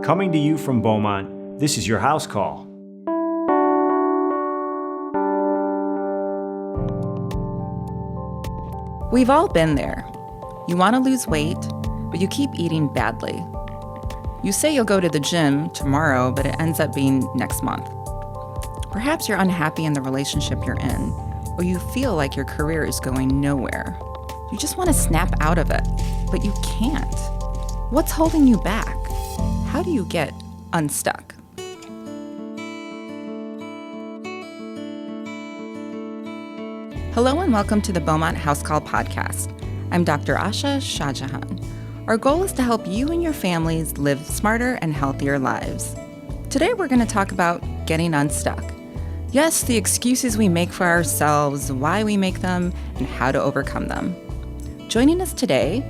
Coming to you from Beaumont, this is your HouseCall. We've all been there. You want to lose weight, but you keep eating badly. You say you'll go to the gym tomorrow, but it ends up being next month. Perhaps you're unhappy in the relationship you're in, or you feel like your career is going nowhere. You just want to snap out of it, but you can't. What's holding you back? How do you get unstuck? Hello and welcome to the Beaumont HouseCall podcast. I'm Dr. Asha Shahjahan. Our goal is to help you and your families live smarter and healthier lives. Today we're going to talk about getting unstuck. Yes, the excuses we make for ourselves, why we make them, and how to overcome them. Joining us today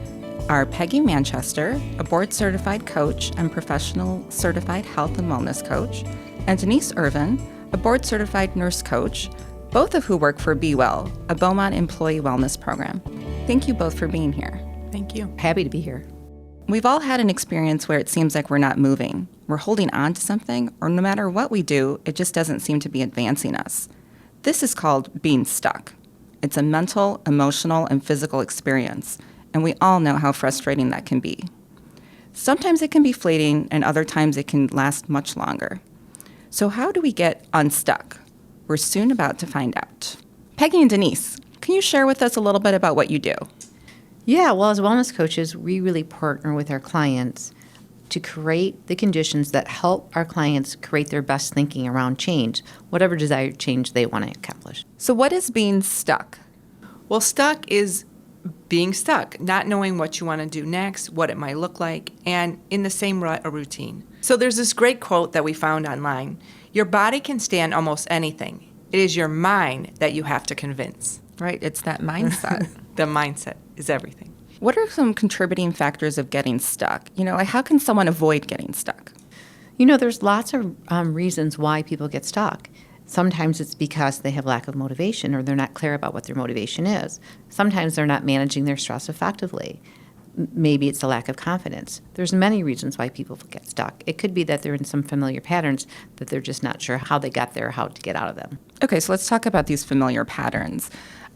are Peggy Manchester, a board-certified coach and professional certified health and wellness coach, and Denise Irvin, a board-certified nurse coach, both of who work for Be Well, a Beaumont employee wellness program. Thank you both for being here. Thank you. Happy to be here. We've all had an experience where it seems like we're not moving. We're holding on to something, or no matter what we do, it just doesn't seem to be advancing us. This is called being stuck. It's a mental, emotional, and physical experience, and we all know how frustrating that can be. Sometimes it can be fleeting, and other times it can last much longer. So how do we get unstuck? We're soon about to find out. Peggy and Denise, can you share with us a little bit about what you do? Yeah, well, as wellness coaches, we really partner with our clients to create the conditions that help our clients create their best thinking around change, whatever desired change they want to accomplish. So what is being stuck? Well, stuck is being stuck, not knowing what you want to do next, what it might look like, and in the same rut or routine. So there's this great quote that we found online. Your body can stand almost anything. It is your mind that you have to convince. Right, it's that mindset. The mindset is everything. What are some contributing factors of getting stuck? Like how can someone avoid getting stuck? There's lots of reasons why people get stuck. Sometimes it's because they have lack of motivation or they're not clear about what their motivation is. Sometimes they're not managing their stress effectively. Maybe it's a lack of confidence. There's many reasons why people get stuck. It could be that they're in some familiar patterns that they're just not sure how they got there or how to get out of them. Okay, so let's talk about these familiar patterns.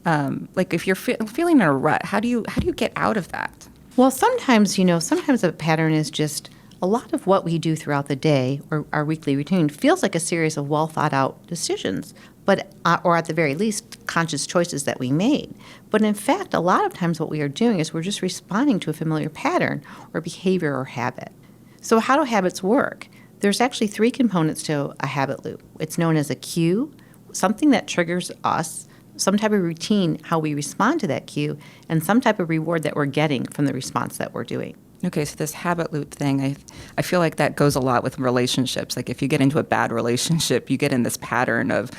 Like if you're feeling in a rut, how do you get out of that? Well, sometimes a pattern is just a lot of what we do throughout the day or our weekly routine feels like a series of well-thought-out decisions, but or at the very least, conscious choices that we made. But in fact, a lot of times what we are doing is we're just responding to a familiar pattern or behavior or habit. So how do habits work? There's actually three components to a habit loop. It's known as a cue, something that triggers us, some type of routine, how we respond to that cue, and some type of reward that we're getting from the response that we're doing. Okay, so this habit loop thing, I feel like that goes a lot with relationships. Like if you get into a bad relationship, you get in this pattern of,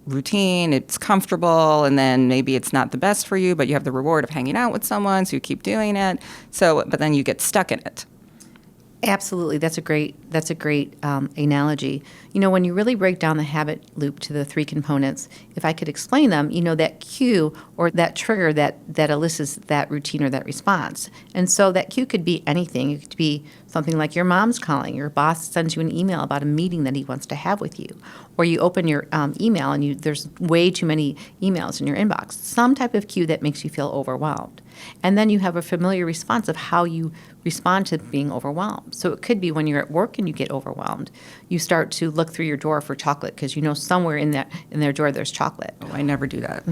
routine, it's comfortable, and then maybe it's not the best for you, but you have the reward of hanging out with someone, so you keep doing it. But then you get stuck in it. Absolutely. That's a great analogy. When you really break down the habit loop to the three components, if I could explain them, that cue or that trigger that elicits that routine or that response. And so that cue could be anything. It could be something like your mom's calling, your boss sends you an email about a meeting that he wants to have with you, or you open your email and there's way too many emails in your inbox. Some type of cue that makes you feel overwhelmed. And then you have a familiar response of how you respond to being overwhelmed. So it could be when you're at work and you get overwhelmed, you start to look through your drawer for chocolate because somewhere in their drawer there's chocolate. Oh, I never do that.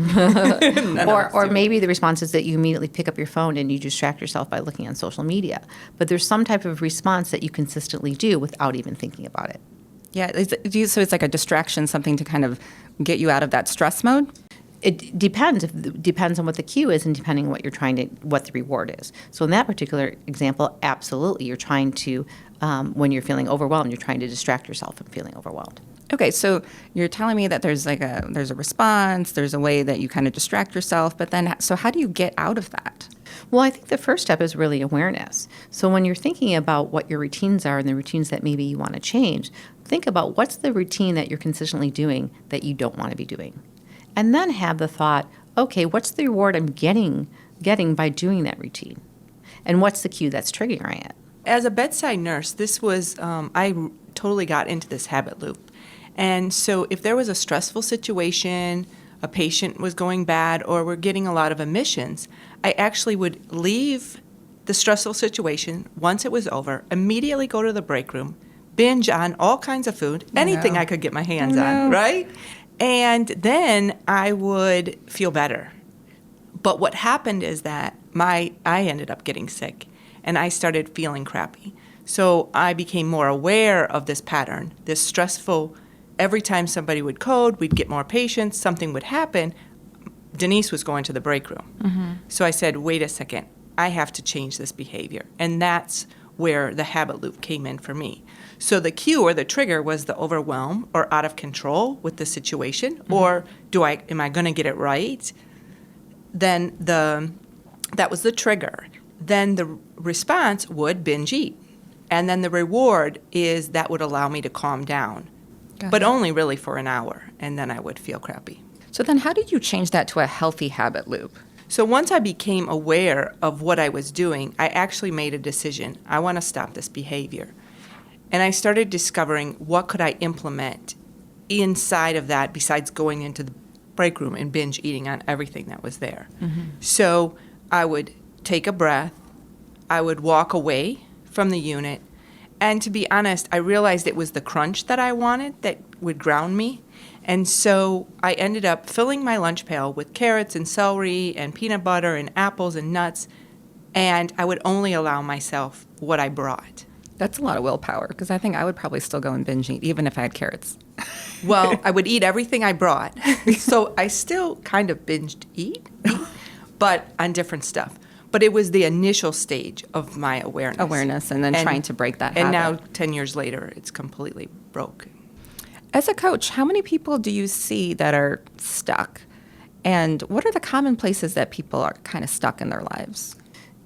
or maybe the response is that you immediately pick up your phone and you distract yourself by looking on social media. But there's some type of response that you consistently do without even thinking about it. Yeah, so it's like a distraction, something to kind of get you out of that stress mode? It depends. It depends on what the cue is and depending on what the reward is. So in that particular example, absolutely, you're trying to, when you're feeling overwhelmed, you're trying to distract yourself from feeling overwhelmed. Okay, so you're telling me that there's a response, there's a way that you kind of distract yourself, but then, so how do you get out of that? Well, I think the first step is really awareness. So when you're thinking about what your routines are and the routines that maybe you want to change, think about what's the routine that you're consistently doing that you don't want to be doing. And then have the thought, okay, what's the reward I'm getting by doing that routine? And what's the cue that's triggering it? as a bedside nurse, this was, I totally got into this habit loop. And so if there was a stressful situation, a patient was going bad, or we're getting a lot of admissions, I actually would leave the stressful situation once it was over, immediately go to the break room, binge on all kinds of food, anything I could get my hands on, right? And then I would feel better. But what happened is that I ended up getting sick, and I started feeling crappy. So I became more aware of this pattern, this stressful, every time somebody would code, we'd get more patients, something would happen, Denise was going to the break room. Mm-hmm. So I said, wait a second, I have to change this behavior. And that's where the habit loop came in for me. So the cue or the trigger was the overwhelm or out of control with the situation, or am I going to get it right? Then that was the trigger. Then the response would binge eat. And then the reward is that would allow me to calm down, but only really for an hour, and then I would feel crappy. So then how did you change that to a healthy habit loop? So once I became aware of what I was doing, I actually made a decision. I want to stop this behavior. And I started discovering what could I implement inside of that besides going into the break room and binge eating on everything that was there. Mm-hmm. So I would take a breath. I would walk away from the unit. And to be honest, I realized it was the crunch that I wanted that would ground me. And so I ended up filling my lunch pail with carrots and celery and peanut butter and apples and nuts, and I would only allow myself what I brought. That's a lot of willpower, because I think I would probably still go and binge eat, even if I had carrots. Well, I would eat everything I brought. So I still kind of binged eat, but on different stuff. But it was the initial stage of my awareness. And then trying to break that habit. And now, 10 years later, it's completely broke. As a coach, how many people do you see that are stuck? And what are the common places that people are kind of stuck in their lives?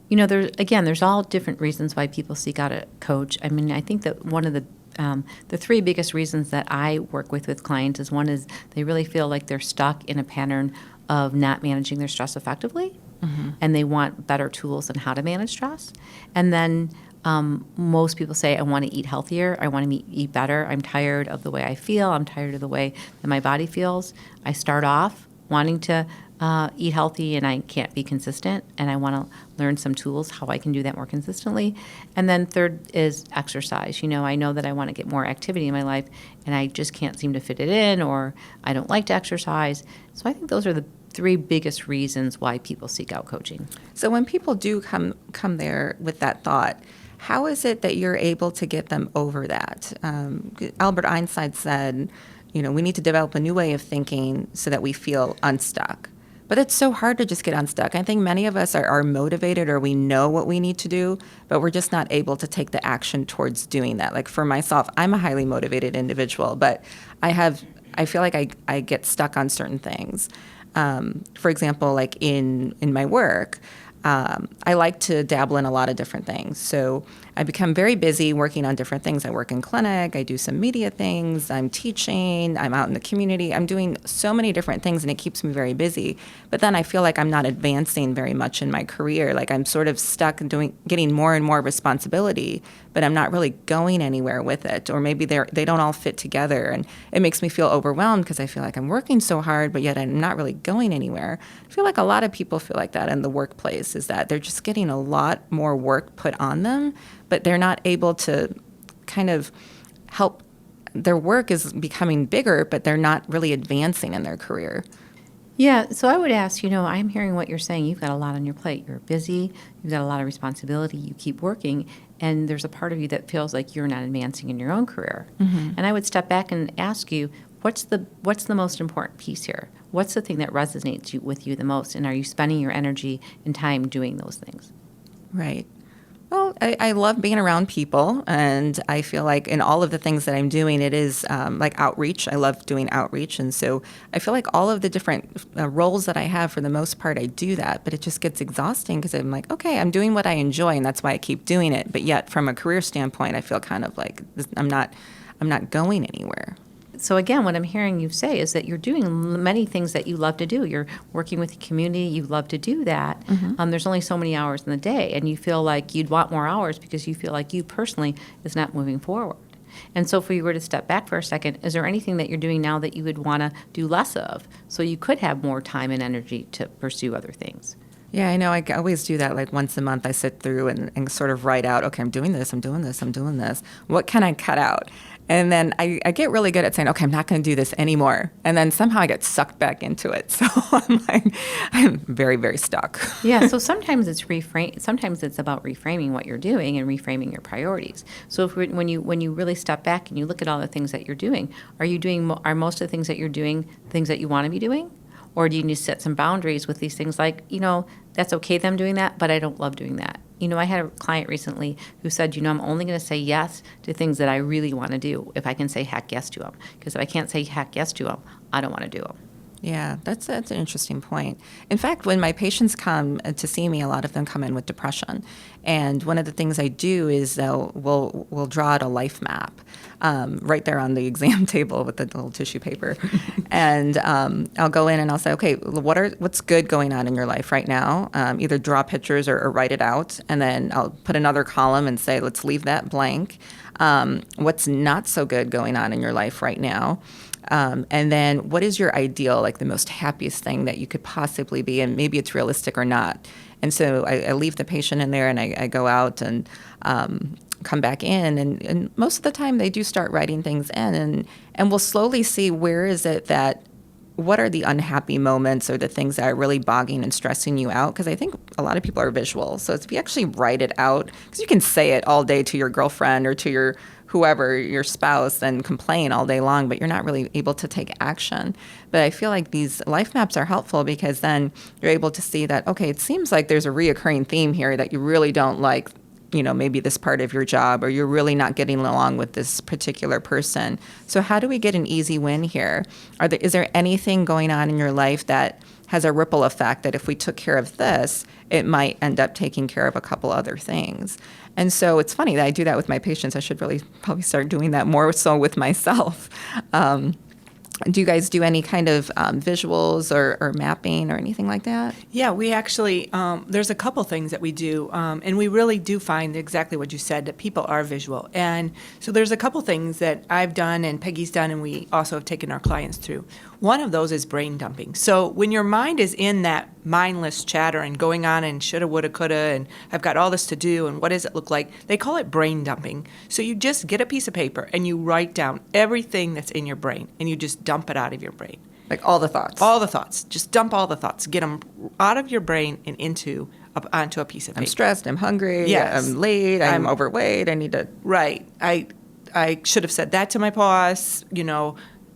You know, there's all different reasons why people seek out a coach. I mean, I think that one of the three biggest reasons that I work with clients is, one is they really feel like they're stuck in a pattern of not managing their stress effectively, and they want better tools on how to manage stress. And then most people say, I want to eat healthier, I want to eat better, I'm tired of the way I feel, I'm tired of the way that my body feels. I start off wanting to eat healthy and I can't be consistent, and I want to learn some tools how I can do that more consistently. And then third is exercise. You know, I know that I want to get more activity in my life and I just can't seem to fit it in, or I don't like to exercise. So I think those are the three biggest reasons why people seek out coaching. So when people do come there with that thought, how is it that you're able to get them over that? Albert Einstein said, you know, we need to develop a new way of thinking so that we feel unstuck. But it's so hard to just get unstuck. I think many of us are motivated, or we know what we need to do, but we're just not able to take the action towards doing that. Like for myself, I'm a highly motivated individual, but I feel like I get stuck on certain things. For example, like in my work, I like to dabble in a lot of different things. So I become very busy working on different things. I work in clinic, I do some media things, I'm teaching, I'm out in the community. I'm doing so many different things, and it keeps me very busy. But then I feel like I'm not advancing very much in my career. Like I'm sort of stuck getting more and more responsibility, but I'm not really going anywhere with it. Or maybe they don't all fit together, and it makes me feel overwhelmed because I feel like I'm working so hard, but yet I'm not really going anywhere. I feel like a lot of people feel like that in the workplace, is that they're just getting a lot more work put on them, but they're not able to kind of help. Their work is becoming bigger, but they're not really advancing in their career. Yeah, so I would ask, you know, I'm hearing what you're saying. You've got a lot on your plate. You're busy. You've got a lot of responsibility. You keep working, and there's a part of you that feels like you're not advancing in your own career. Mm-hmm. And I would step back and ask you, what's the most important piece here? What's the thing that resonates with you the most? And are you spending your energy and time doing those things? Right. Well, I love being around people, and I feel like in all of the things that I'm doing, it is like outreach. I love doing outreach, and so I feel like all of the different roles that I have, for the most part, I do that, but it just gets exhausting because I'm like, okay, I'm doing what I enjoy, and that's why I keep doing it. But yet, from a career standpoint, I feel kind of like I'm not going anywhere. So again, what I'm hearing you say is that you're doing many things that you love to do. You're working with the community. You love to do that. There's only so many hours in the day, and you feel like you'd want more hours because you feel like you personally is not moving forward. And so if we were to step back for a second, is there anything that you're doing now that you would want to do less of so you could have more time and energy to pursue other things? Yeah, I know. I always do that. Like once a month, I sit through and sort of write out, okay, I'm doing this, I'm doing this, I'm doing this. What can I cut out? And then I get really good at saying, okay, I'm not going to do this anymore. And then somehow I get sucked back into it. So I'm very, very stuck. Yeah, so sometimes it's Sometimes it's about reframing what you're doing and reframing your priorities. So when you really step back and you look at all the things that you're doing, are most of the things that you're doing things that you want to be doing? Or do you need to set some boundaries with these things like, that's okay them doing that, but I don't love doing that. I had a client recently who said, I'm only going to say yes to things that I really want to do if I can say heck yes to them. Because if I can't say heck yes to them, I don't want to do them. Yeah, that's an interesting point. In fact, when my patients come to see me, a lot of them come in with depression. And one of the things I do is we'll draw out a life map right there on the exam table with the little tissue paper. And I'll go in and I'll say, okay, what's good going on in your life right now? Either draw pictures or write it out. And then I'll put another column and say, let's leave that blank. What's not so good going on in your life right now? And then what is your ideal, like the most happiest thing that you could possibly be? And maybe it's realistic or not. And so I leave the patient in there and I go out and come back in. And most of the time they do start writing things in. And we'll slowly see what are the unhappy moments or the things that are really bogging and stressing you out? Because I think a lot of people are visual. So if you actually write it out, because you can say it all day to your girlfriend or to your whoever, your spouse, and complain all day long, but you're not really able to take action. But I feel like these life maps are helpful because then you're able to see that, okay, it seems like there's a reoccurring theme here that you really don't like, maybe this part of your job, or you're really not getting along with this particular person. So how do we get an easy win here? Is there anything going on in your life that has a ripple effect that if we took care of this, it might end up taking care of a couple other things? And so it's funny that I do that with my patients. I should really probably start doing that more so with myself. Do you guys do any kind of visuals or mapping or anything like that? Yeah, we actually, there's a couple things that we do, and we really do find exactly what you said, that people are visual. And so there's a couple things that I've done and Peggy's done, and we also have taken our clients through. One of those is brain dumping. So when your mind is in that mindless chatter and going on and shoulda, woulda, coulda, and I've got all this to do, and what does it look like? They call it brain dumping. So you just get a piece of paper and you write down everything that's in your brain, and you just dump it out of your brain. Like all the thoughts? All the thoughts. Just dump all the thoughts. Get them out of your brain and onto a piece of paper. I'm stressed, I'm hungry, yes. I'm late, I'm overweight, I need to... Right. I should have said that to my boss,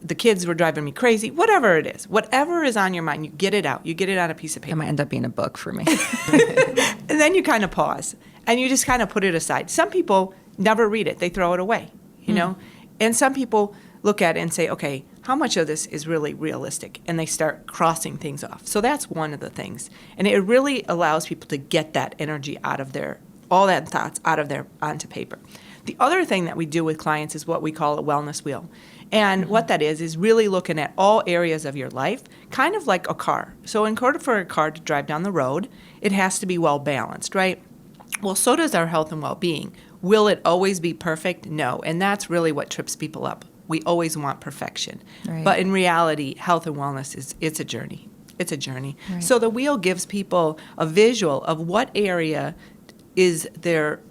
the kids were driving me crazy, whatever it is. Whatever is on your mind, you get it out. You get it on a piece of paper. It might end up being a book for me. And then you kind of pause, and you just kind of put it aside. Some people never read it. They throw it away, And some people look at it and say, okay, how much of this is really realistic? And they start crossing things off. So that's one of the things. And it really allows people to get that energy out of all that thoughts out of onto paper. The other thing that we do with clients is what we call a wellness wheel. And what that is really looking at all areas of your life, kind of like a car. So in order for a car to drive down the road, it has to be well balanced, right? Well, so does our health and well-being. Will it always be perfect? No. And that's really what trips people up. We always want perfection. Right. But in reality, health and wellness it's a journey. It's a journey. Right. So the wheel gives people a visual of what area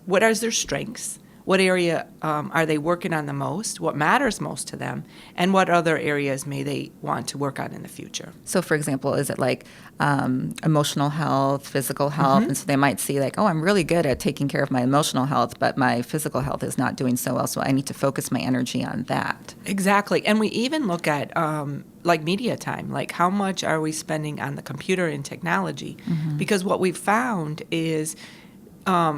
what are their strengths, what area are they working on the most, what matters most to them, and what other areas may they want to work on in the future. So, for example, is it like emotional health, physical health? Mm-hmm. And so they might see like, oh, I'm really good at taking care of my emotional health, but my physical health is not doing so well, so I need to focus my energy on that. Exactly. And we even look at like media time, like how much are we spending on the computer and technology? Mm-hmm. Because what we've found is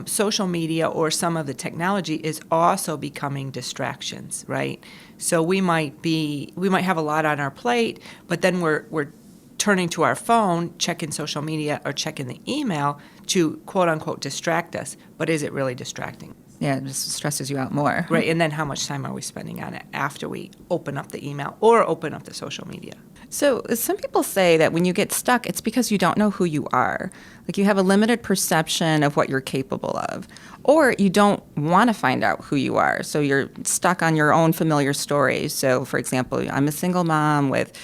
social media or some of the technology is also becoming distractions, right? So we might have a lot on our plate, but then we're turning to our phone, checking social media or checking the email to quote unquote distract us. But is it really distracting? Yeah, it just stresses you out more. Right, and then how much time are we spending on it after we open up the email or open up the social media? So some people say that when you get stuck, it's because you don't know who you are. Like you have a limited perception of what you're capable of, or you don't want to find out who you are. So you're stuck on your own familiar stories. So, for example, I'm a single mom with,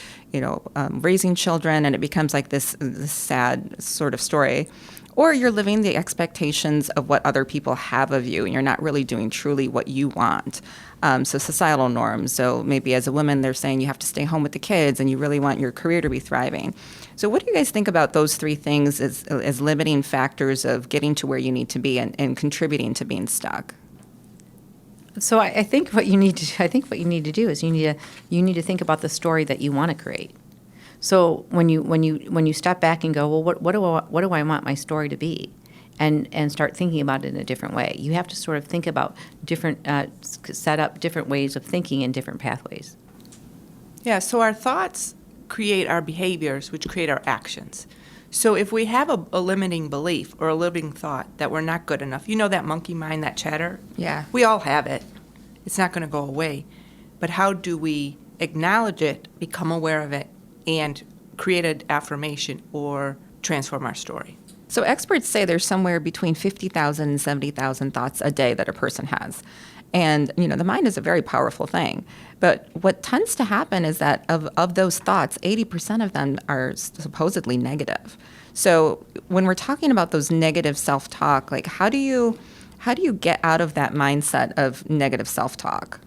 raising children, and it becomes like this sad sort of story. Or you're living the expectations of what other people have of you, and you're not really doing truly what you want. So societal norms. So maybe as a woman, they're saying you have to stay home with the kids, and you really want your career to be thriving. So what do you guys think about those three things as limiting factors of getting to where you need to be and contributing to being stuck? So I think what you need to do is you need to think about the story that you want to create. So when you step back and go, well, what do I want my story to be, and start thinking about it in a different way. You have to sort of think about set up different ways of thinking in different pathways. Yeah, so our thoughts create our behaviors, which create our actions. So if we have a limiting belief or a limiting thought that we're not good enough, that monkey mind, that chatter? Yeah. We all have it. It's not going to go away. But how do we acknowledge it, become aware of it, and create an affirmation or transform our story? So experts say there's somewhere between 50,000 and 70,000 thoughts a day that a person has. And, the mind is a very powerful thing. But what tends to happen is that of those thoughts, 80% of them are supposedly negative. So when we're talking about those negative self-talk, like how do you get out of that mindset of negative self-talk?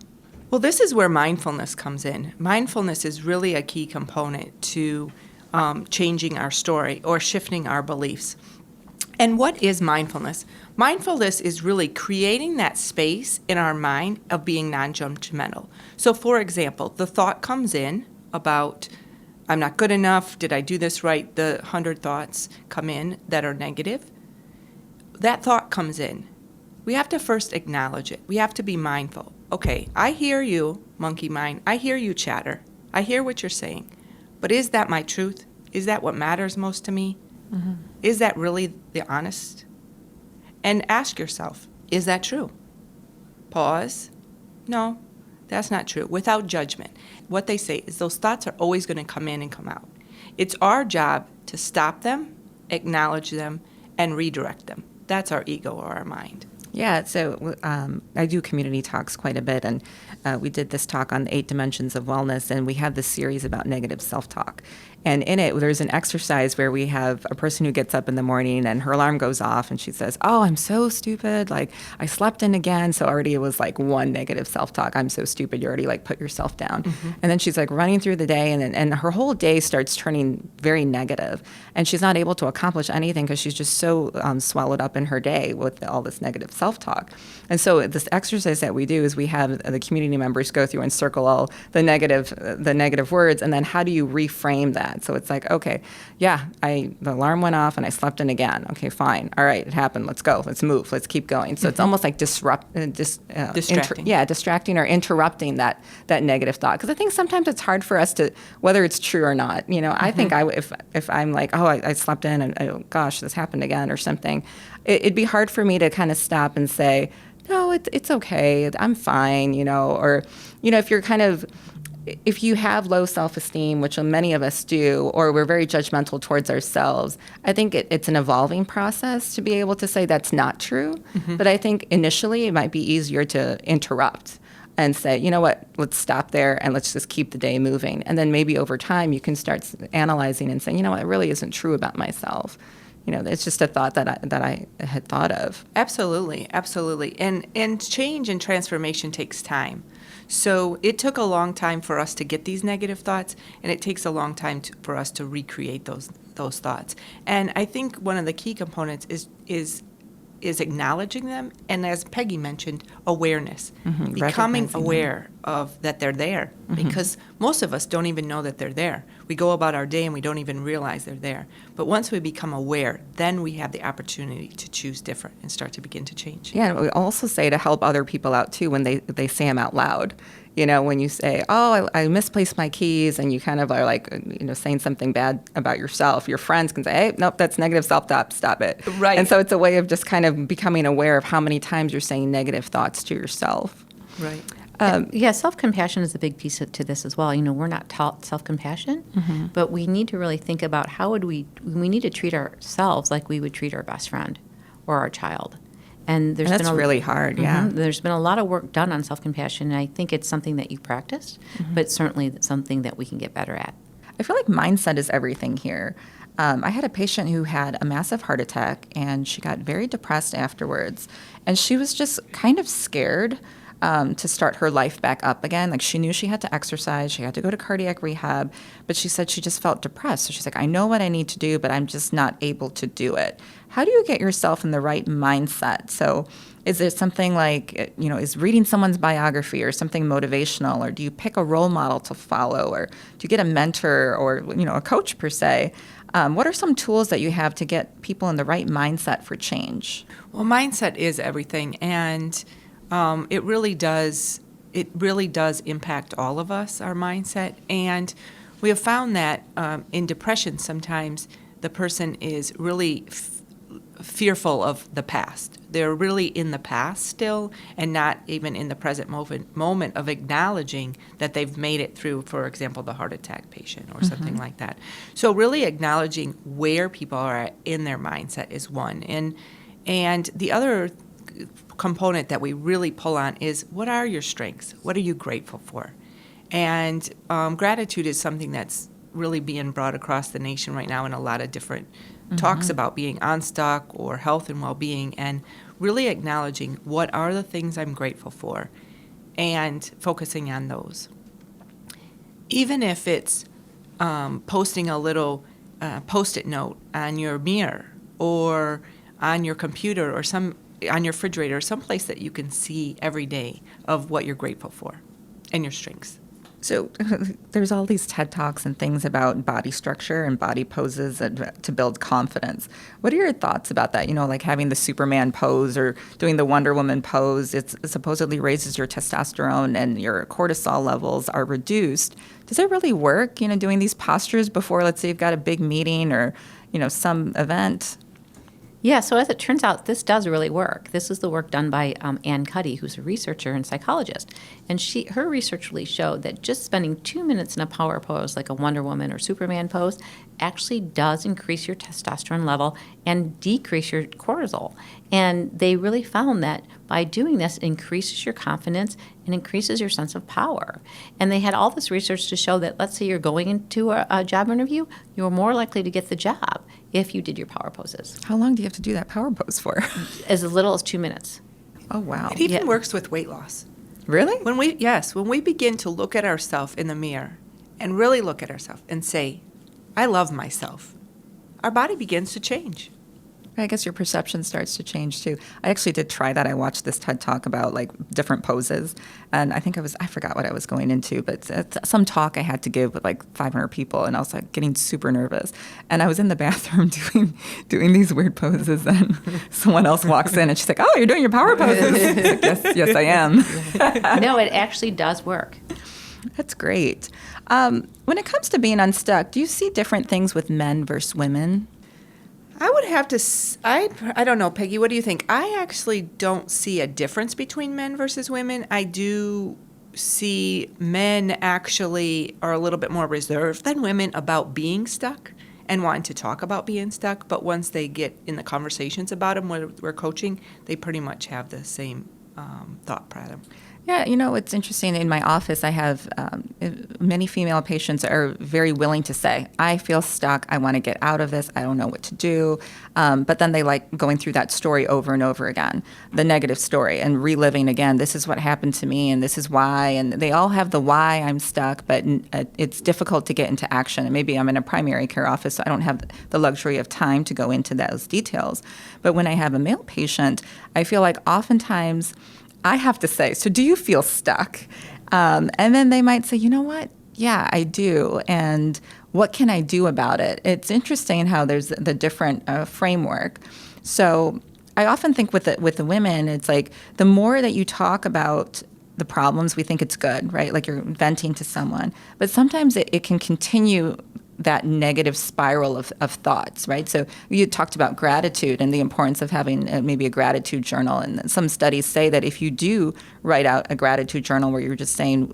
Well, this is where mindfulness comes in. Mindfulness is really a key component to changing our story or shifting our beliefs. And what is mindfulness? Mindfulness is really creating that space in our mind of being non-judgmental. So, for example, the thought comes in about, I'm not good enough, did I do this right? The 100 thoughts come in that are negative. That thought comes in. We have to first acknowledge it. We have to be mindful. Okay, I hear you, monkey mind. I hear you, chatter. I hear what you're saying. But is that my truth? Is that what matters most to me? Mm-hmm. Is that really the honest? And ask yourself, is that true? Pause. No, that's not true. Without judgment. What they say is those thoughts are always going to come in and come out. It's our job to stop them, acknowledge them, and redirect them. That's our ego or our mind. Yeah, so I do community talks quite a bit, and we did this talk on the 8 dimensions of wellness, and we have this series about negative self-talk. And in it, there's an exercise where we have a person who gets up in the morning and her alarm goes off and she says, oh, I'm so stupid. Like, I slept in again. So already it was like one negative self-talk. I'm so stupid. You already like put yourself down. Mm-hmm. And then she's like running through the day and her whole day starts turning very negative. And she's not able to accomplish anything because she's just so swallowed up in her day with all this negative self-talk. And so this exercise that we do is we have the community members go through and circle all the negative words. And then how do you reframe that? So it's like, okay, yeah, the alarm went off and I slept in again. Okay, fine. All right, it happened. Let's go. Let's move. Let's keep going. So it's almost like distracting. Distracting or interrupting that negative thought. Because I think sometimes it's hard for us to, whether it's true or not. I think if I'm like, oh, I slept in and oh, gosh, this happened again or something, it'd be hard for me to kind of stop and say, no, it's okay. I'm fine. Or if you have low self-esteem, which many of us do, or we're very judgmental towards ourselves, I think it's an evolving process to be able to say that's not true. Mm-hmm. But I think initially it might be easier to interrupt and say, you know what, let's stop there and let's just keep the day moving. And then maybe over time you can start analyzing and saying, you know what, it really isn't true about myself. It's just a thought that I had thought of. Absolutely. And change and transformation takes time. So it took a long time for us to get these negative thoughts, and it takes a long time for us to recreate those thoughts. And I think one of the key components is acknowledging them, and as Peggy mentioned, awareness. Mm-hmm. Becoming aware of that they're there, because most of us don't even know that they're there. We go about our day and we don't even realize they're there. But once we become aware, then we have the opportunity to choose different and start to begin to change. Yeah, and we also say to help other people out too when they say them out loud. You know, when you say, oh, I misplaced my keys, and you kind of are like, saying something bad about yourself, your friends can say, hey, nope, that's negative self-talk, stop it. Right. And so it's a way of just kind of becoming aware of how many times you're saying negative thoughts to yourself. Right. Yeah, self-compassion is a big piece to this as well. We're not taught self-compassion, but we need to really think about we need to treat ourselves like we would treat our best friend or our child. And that's really hard, yeah. There's been a lot of work done on self-compassion, and I think it's something that you practice, but certainly it's something that we can get better at. I feel like mindset is everything here. I had a patient who had a massive heart attack, and she got very depressed afterwards. And she was just kind of scared to start her life back up again. Like, she knew she had to exercise, she had to go to cardiac rehab, but she said she just felt depressed. So she's like, I know what I need to do, but I'm just not able to do it. How do you get yourself in the right mindset? So is there something like, is reading someone's biography or something motivational, or do you pick a role model to follow, or do you get a mentor or, a coach per se? What are some tools that you have to get people in the right mindset for change? Well, mindset is everything, and it really does impact all of us, our mindset. And we have found that in depression, sometimes the person is really fearful of the past. They're really in the past still, and not even in the present moment of acknowledging that they've made it through, for example, the heart attack patient or something like that. So really acknowledging where people are in their mindset is one. And the other component that we really pull on is, what are your strengths? What are you grateful for? And gratitude is something that's really being brought across the nation right now in a lot of different talks about being unstuck or health and well-being, and really acknowledging what are the things I'm grateful for and focusing on those. Even if it's posting a little Post-it note on your mirror or on your computer or on your refrigerator, someplace that you can see every day of what you're grateful for and your strengths. So there's all these TED Talks and things about body structure and body poses to build confidence. What are your thoughts about that? Like having the Superman pose or doing the Wonder Woman pose, it supposedly raises your testosterone and your cortisol levels are reduced. Does it really work, doing these postures before, let's say you've got a big meeting or, some event? Yeah, so as it turns out, this does really work. This is the work done by Ann Cuddy, who's a researcher and psychologist. And her research really showed that just spending 2 minutes in a power pose, like a Wonder Woman or Superman pose, actually does increase your testosterone level and decrease your cortisol. And they really found that by doing this, it increases your confidence and increases your sense of power. And they had all this research to show that, let's say you're going into a job interview, you're more likely to get the job if you did your power poses. How long do you have to do that power pose for? As little as 2 minutes. Oh, wow. It even works with weight loss. Really? When we begin to look at ourselves in the mirror and really look at ourselves and say, I love myself, our body begins to change. I guess your perception starts to change too. I actually did try that. I watched this TED Talk about like different poses, and I forgot what I was going into, but some talk I had to give with like 500 people, and I was like getting super nervous. And I was in the bathroom doing these weird poses, and someone else walks in and she's like, "Oh, you're doing your power poses." Like, yes, I am. No, it actually does work. That's great. When it comes to being unstuck, do you see different things with men versus women? I would have to, I don't know, Peggy, what do you think? I actually don't see a difference between men versus women. I do see men actually are a little bit more reserved than women about being stuck and wanting to talk about being stuck. But once they get in the conversations about them when we're coaching, they pretty much have the same thought pattern. Yeah, it's interesting. In my office, I have many female patients are very willing to say, I feel stuck. I want to get out of this. I don't know what to do. But then they like going through that story over and over again, the negative story, and reliving again, this is what happened to me and this is why. And they all have the why I'm stuck, but it's difficult to get into action. And maybe I'm in a primary care office, so I don't have the luxury of time to go into those details. But when I have a male patient, I feel like oftentimes I have to say, so do you feel stuck? And then they might say, you know what? Yeah, I do. And what can I do about it? It's interesting how there's the different framework. So I often think with the women, it's like the more that you talk about the problems, we think it's good, right? Like you're venting to someone. But sometimes it can continue that negative spiral of thoughts, right? So you talked about gratitude and the importance of having maybe a gratitude journal. And some studies say that if you do write out a gratitude journal where you're just saying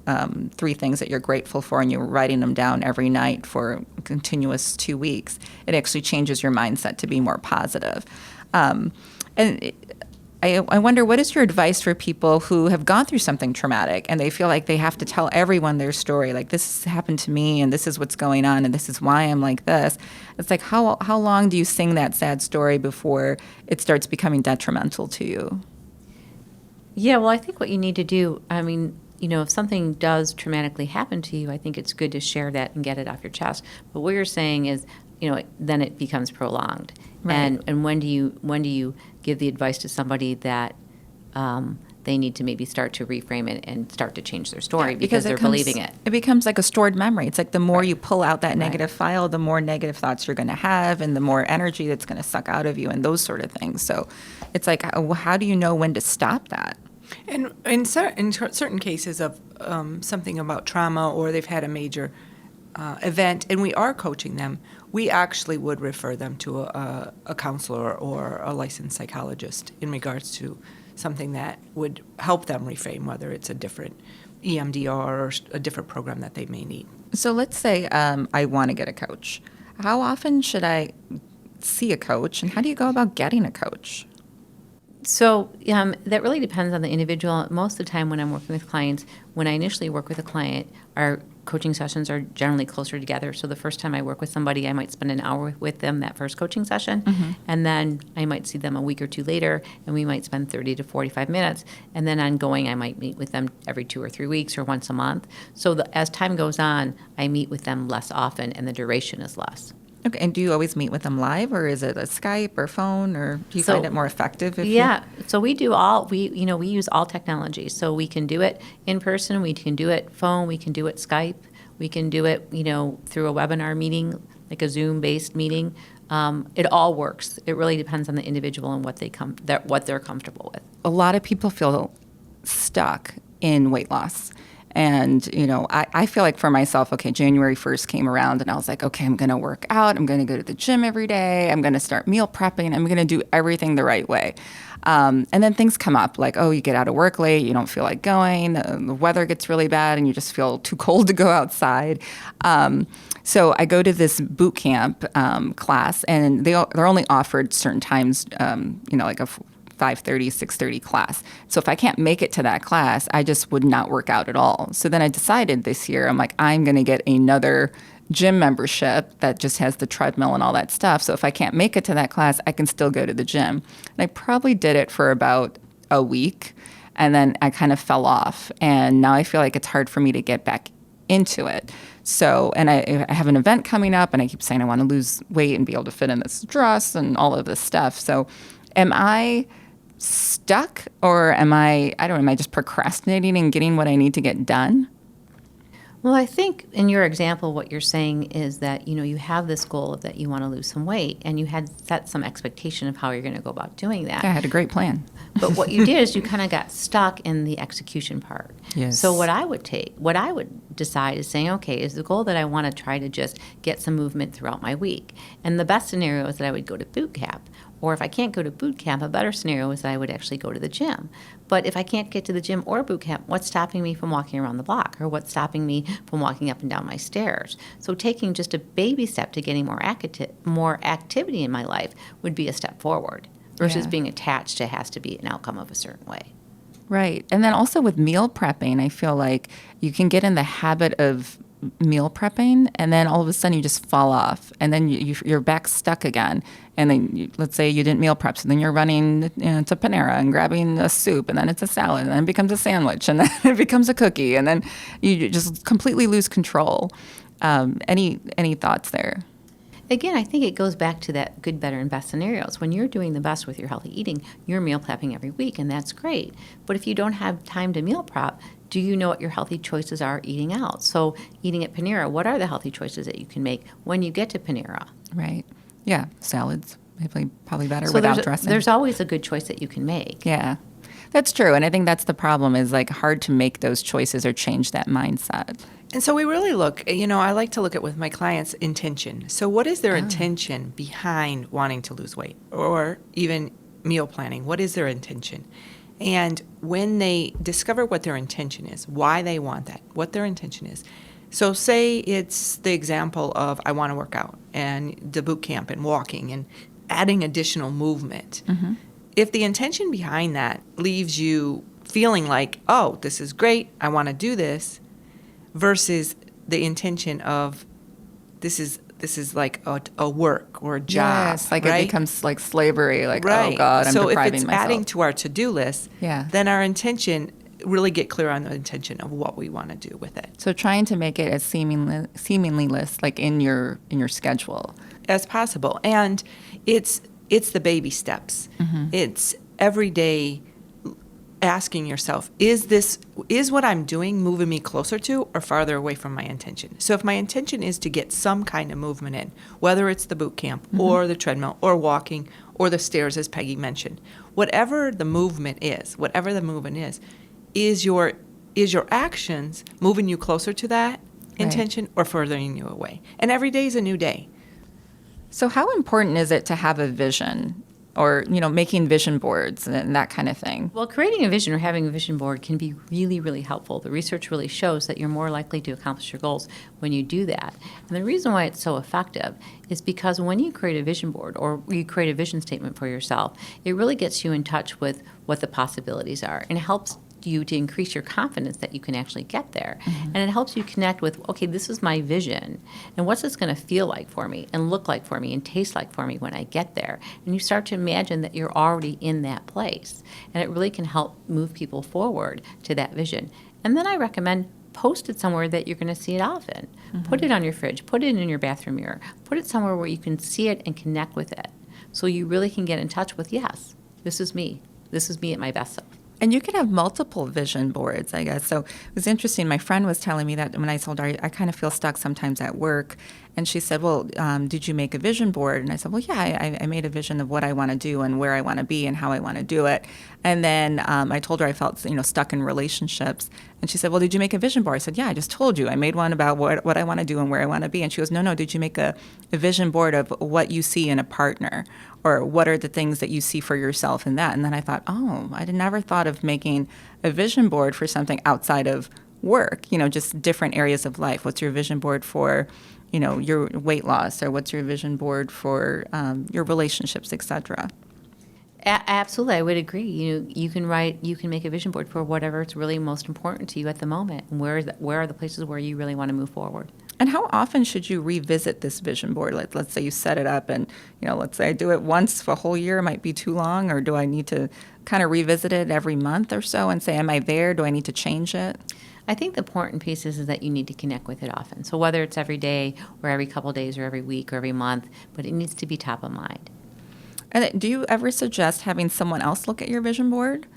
3 things that you're grateful for and you're writing them down every night for a continuous 2 weeks, it actually changes your mindset to be more positive. I wonder, what is your advice for people who have gone through something traumatic and they feel like they have to tell everyone their story, like this happened to me and this is what's going on and this is why I'm like this? It's like, how long do you sing that sad story before it starts becoming detrimental to you? Yeah, well, I think what you need to do, if something does traumatically happen to you, I think it's good to share that and get it off your chest. But what you're saying is, then it becomes prolonged. Right. And when do you give the advice to somebody that they need to maybe start to reframe it and start to change their story because they're believing it? It becomes like a stored memory. It's like the more you pull out that negative file, the more negative thoughts you're going to have and the more energy that's going to suck out of you and those sort of things. So it's like, how do you know when to stop that? And in certain cases of something about trauma or they've had a major event and we are coaching them, we actually would refer them to a counselor or a licensed psychologist in regards to something that would help them reframe, whether it's a different EMDR or a different program that they may need. So let's say I want to get a coach. How often should I see a coach, and how do you go about getting a coach? So that really depends on the individual. Most of the time when I'm working with clients, when I initially work with a client, our coaching sessions are generally closer together. So the first time I work with somebody, I might spend an hour with them that first coaching session, and then I might see them a week or 2 later, and we might spend 30 to 45 minutes. And then ongoing, I might meet with them every 2 or 3 weeks or once a month. So as time goes on, I meet with them less often, and the duration is less. Okay, and do you always meet with them live, or is it a Skype or phone, or do you find it more effective? So we use all technology. So we can do it in person, we can do it phone, we can do it Skype, we can do it, through a webinar meeting, like a Zoom-based meeting. It all works. It really depends on the individual and what they're comfortable with. A lot of people feel stuck in weight loss. And, I feel like for myself, okay, January 1st came around and I was like, okay, I'm going to work out. I'm going to go to the gym every day. I'm going to start meal prepping. I'm going to do everything the right way. And then things come up like, you get out of work late. You don't feel like going. The weather gets really bad and you just feel too cold to go outside. So I go to this boot camp class, and they're only offered certain times, like a 5:30, 6:30 class. So if I can't make it to that class, I just would not work out at all. So then I decided this year, I'm like, I'm going to get another gym membership that just has the treadmill and all that stuff. So if I can't make it to that class, I can still go to the gym. And I probably did it for about a week, and then I kind of fell off. And now I feel like it's hard for me to get back into it. So, and I have an event coming up, and I keep saying I want to lose weight and be able to fit in this dress and all of this stuff. So am I stuck, or am I just procrastinating and getting what I need to get done? Well, I think in your example, what you're saying is that, you have this goal of that you want to lose some weight, and you had set some expectation of how you're going to go about doing that. I had a great plan. But what you did is you kind of got stuck in the execution part. Yes. So what I would decide is saying, okay, is the goal that I want to try to just get some movement throughout my week. And the best scenario is that I would go to boot camp. Or if I can't go to boot camp, a better scenario is that I would actually go to the gym. But if I can't get to the gym or boot camp, what's stopping me from walking around the block? Or what's stopping me from walking up and down my stairs? So taking just a baby step to getting more activity in my life would be a step forward versus being attached to has to be an outcome of a certain way. Right. And then also with meal prepping, I feel like you can get in the habit of meal prepping, and then all of a sudden you just fall off, and then you're back stuck again. And then let's say you didn't meal prep, so then you're running to Panera and grabbing a soup, and then it's a salad, and then it becomes a sandwich, and then it becomes a cookie, and then you just completely lose control. Any thoughts there? Again, I think it goes back to that good, better, and best scenarios. When you're doing the best with your healthy eating, you're meal prepping every week, and that's great. But if you don't have time to meal prep, do you know what your healthy choices are eating out? So eating at Panera, what are the healthy choices that you can make when you get to Panera? Right. Yeah. Salads. Probably better So without dressing. there's always a good choice that you can make. Yeah. That's true. And I think that's the problem is like hard to make those choices or change that mindset. And so we really look, I like to look at with my clients intention. So what is their intention behind wanting to lose weight or even meal planning? What is their intention? And when they discover what their intention is, why they want that, what their intention is. So say it's the example of I want to work out and the boot camp and walking and adding additional movement. Mm-hmm. If the intention behind that leaves you feeling like, oh, this is great, I want to do this, versus the intention of this is like a work or a job. Yes, like right? It becomes like slavery, like, right. oh God, I'm so depriving if it's myself. adding to our to-do list, then our intention, really get clear on the intention of what we want to do with it. So trying to make it as seemingly less like in your schedule. As possible. And it's the baby steps. Mm-hmm. It's every day asking yourself, is what I'm doing moving me closer to or farther away from my intention? So if my intention is to get some kind of movement in, whether it's the boot camp or the treadmill or walking or the stairs, as Peggy mentioned, whatever the movement is, is your actions moving you closer to that intention or furthering you away? And every day is a new day. So how important is it to have a vision or, making vision boards and that kind of thing? Well, creating a vision or having a vision board can be really, really helpful. The research really shows that you're more likely to accomplish your goals when you do that. And the reason why it's so effective is because when you create a vision board or you create a vision statement for yourself, it really gets you in touch with what the possibilities are, and it helps you to increase your confidence that you can actually get there. Mm-hmm. And it helps you connect with, okay, this is my vision, and what's this going to feel like for me and look like for me and taste like for me when I get there? And you start to imagine that you're already in that place. And it really can help move people forward to that vision. And then I recommend post it somewhere that you're going to see it often. Mm-hmm. Put it on your fridge, put it in your bathroom mirror, put it somewhere where you can see it and connect with it. So you really can get in touch with, yes, this is me. This is me at my best self. And you can have multiple vision boards, I guess. So it was interesting. My friend was telling me that when I told her I kind of feel stuck sometimes at work. And she said, well, did you make a vision board? And I said, well, yeah, I made a vision of what I want to do and where I want to be and how I want to do it. And then I told her I felt, stuck in relationships. And she said, well, did you make a vision board? I said, yeah, I just told you. I made one about what I want to do and where I want to be. And she goes, no, did you make a vision board of what you see in a partner? Or what are the things that you see for yourself in that? And then I thought, I never thought of making a vision board for something outside of work, just different areas of life. What's your vision board for, your weight loss, or what's your vision board for your relationships, etc.? Absolutely, I would agree. You can make a vision board for whatever is really most important to you at the moment, and where are the places where you really want to move forward. And how often should you revisit this vision board? Let's say you set it up and, let's say I do it once for a whole year, it might be too long, or do I need to kind of revisit it every month or so and say, am I there? Do I need to change it? I think the important piece is that you need to connect with it often. So whether it's every day or every couple of days or every week or every month, but it needs to be top of mind. And do you ever suggest having someone else look at your vision board?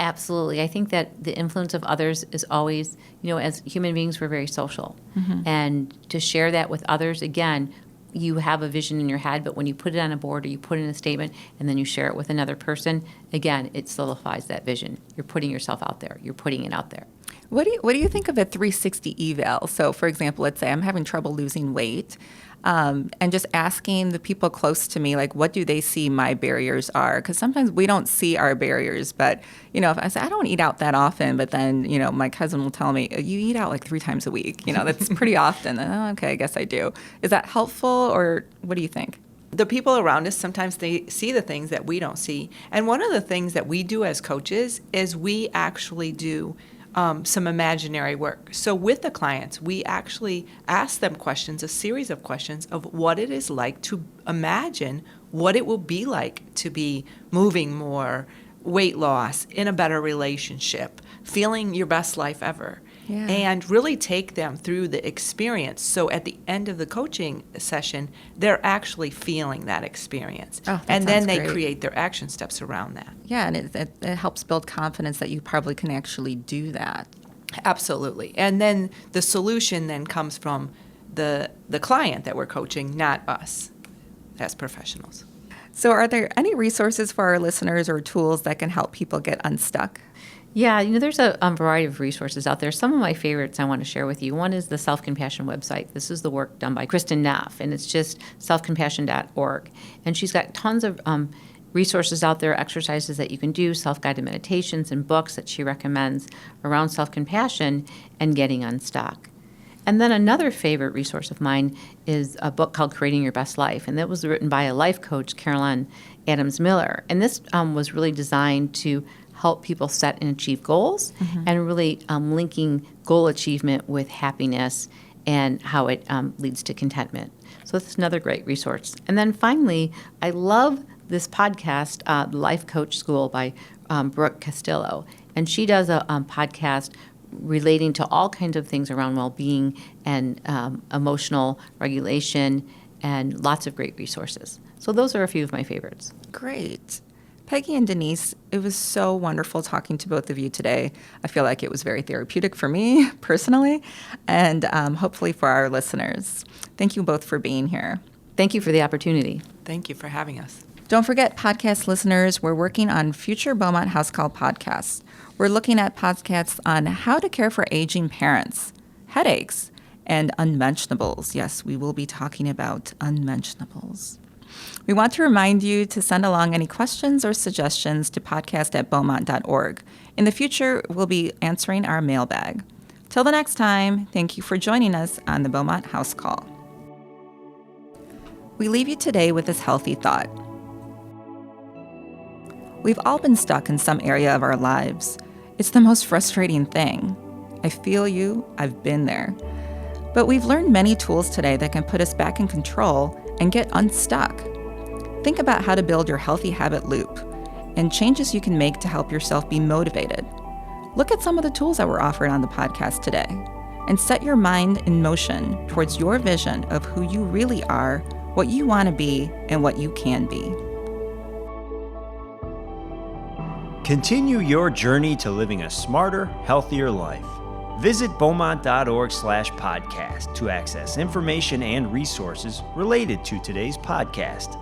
Absolutely. I think that the influence of others is always, as human beings, we're very social. Mm-hmm. And to share that with others, again, you have a vision in your head, but when you put it on a board or you put it in a statement and then you share it with another person, again, it solidifies that vision. You're putting yourself out there. You're putting it out there. What do you think of a 360 eval? So, for example, let's say I'm having trouble losing weight, and just asking the people close to me, like, what do they see my barriers are? Because sometimes we don't see our barriers. But, if I say, I don't eat out that often, but then, my cousin will tell me, you eat out like 3 times a week. That's pretty often. And, okay, I guess I do. Is that helpful, or what do you think? The people around us, sometimes they see the things that we don't see. And one of the things that we do as coaches is we actually do some imaginary work. So with the clients, we actually ask them questions, a series of questions of what it is like to imagine what it will be like to be moving more, weight loss, in a better relationship, feeling your best life ever. Yeah. and really take them through the experience. So at the end of the coaching session, they're actually feeling that experience. Oh, that and then sounds they great. create their action steps around that. Yeah, and it helps build confidence that you probably can actually do that. Absolutely. And then the solution then comes from the client that we're coaching, not us as professionals. So are there any resources for our listeners or tools that can help people get unstuck? Yeah, there's a variety of resources out there. Some of my favorites I want to share with you. One is the Self-Compassion website. This is the work done by Kristen Neff, and it's just selfcompassion.org. And she's got tons of resources out there, exercises that you can do, self-guided meditations and books that she recommends around self-compassion and getting unstuck. And then another favorite resource of mine is a book called Creating Your Best Life, and that was written by a life coach, Carolyn Adams Miller. And this was really designed to help people set and achieve goals, and really linking goal achievement with happiness and how it leads to contentment. So that's another great resource. And then finally, I love this podcast, The Life Coach School by Brooke Costello. And she does a podcast relating to all kinds of things around well-being and emotional regulation, and lots of great resources. So those are a few of my favorites. Great. Peggy and Denise, it was so wonderful talking to both of you today. I feel like it was very therapeutic for me personally, and hopefully for our listeners. Thank you both for being here. Thank you for the opportunity. Thank you for having us. Don't forget, podcast listeners, we're working on future Beaumont HouseCall podcasts. We're looking at podcasts on how to care for aging parents, headaches, and unmentionables. Yes, we will be talking about unmentionables. We want to remind you to send along any questions or suggestions to podcast@beaumont.org. In the future, we'll be answering our mailbag. Till the next time, thank you for joining us on the Beaumont House Call. We leave you today with this healthy thought. We've all been stuck in some area of our lives. It's the most frustrating thing. I feel you, I've been there. But we've learned many tools today that can put us back in control and get unstuck. Think about how to build your healthy habit loop and changes you can make to help yourself be motivated. Look at some of the tools that were offered on the podcast today and set your mind in motion towards your vision of who you really are, what you want to be, and what you can be. Continue your journey to living a smarter, healthier life. Visit beaumont.org/podcast to access information and resources related to today's podcast.